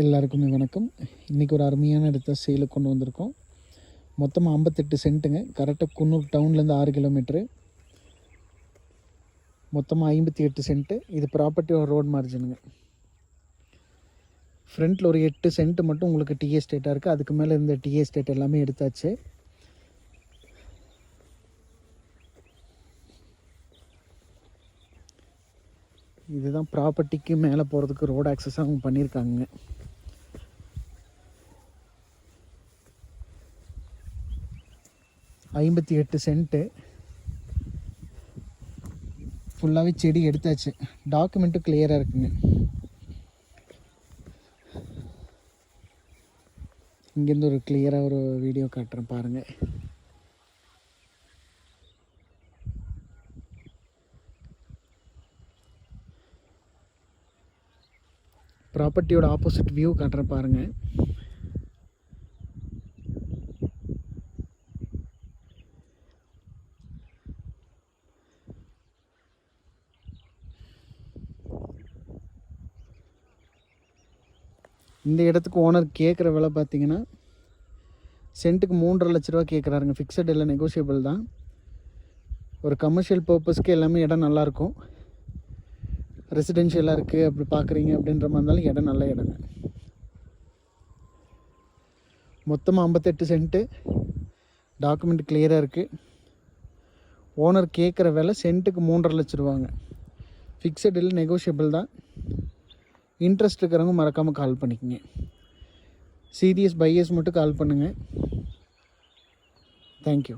எல்லாருக்குமே வணக்கம். இன்றைக்கி ஒரு அருமையான இடத்த சேலுக்கு கொண்டு வந்திருக்கோம். மொத்தமாக 58 சென்ட்டுங்க. கரெக்டாக குன்னூர் டவுன்லேருந்து 6 கிலோமீட்ரு. மொத்தமாக 58 சென்ட்டு. இது ப்ராப்பர்ட்டியோட ரோட் மார்ஜினுங்க. ஃப்ரண்ட்டில் ஒரு 8 சென்ட்டு மட்டும் உங்களுக்கு டீ எஸ்டேட்டாக இருக்குது. அதுக்கு மேலே இந்த டீ எஸ்டேட் எல்லாமே எடுத்தாச்சு. இதுதான் ப்ராப்பர்ட்டிக்கு மேலே போகிறதுக்கு ரோடு ஆக்சஸ் அவங்க பண்ணியிருக்காங்க. ஐம்பத்தி 8 சென்ட்டு. ஃபுல்லாகவே செடி எடுத்தாச்சு. டாக்குமெண்ட்டும் கிளியராக இருக்குங்க. இங்கேருந்து ஒரு கிளியராக ஒரு வீடியோ காட்டுறேன் பாருங்கள். ப்ராப்பர்ட்டியோட ஆப்போசிட் வியூ காட்டுறேன் பாருங்கள். இந்த இடத்துக்கு ஓனர் கேட்குற விலை பார்த்தீங்கன்னா சென்ட்டுக்கு 3.5 லட்ச ரூபா கேட்குறாருங்க. ஃபிக்ஸட் இல்லை, நெகோஷியபிள் தான். ஒரு கமர்ஷியல் பர்பஸ்க்கு எல்லாமே இடம் நல்லாயிருக்கும். ரெசிடென்ஷியலாக இருக்குது அப்படி பார்க்குறீங்க அப்படின்ற மாதிரி இருந்தாலும் இடம் நல்ல இடங்க. மொத்தமாக 58 சென்ட்டு. டாக்குமெண்ட் கிளியராக இருக்குது. ஓனர் கேட்குற விலை சென்ட்டுக்கு 3.5 லட்ச ரூபாங்க. ஃபிக்ஸட் இல்லை, நெகோஷியபிள் தான். இன்ட்ரெஸ்ட் இருக்கிறவங்க மறக்காமல் கால் பண்ணிக்கோங்க. சீரியஸ் பையர்ஸ் மட்டும் கால் பண்ணுங்கள். தேங்க்யூ.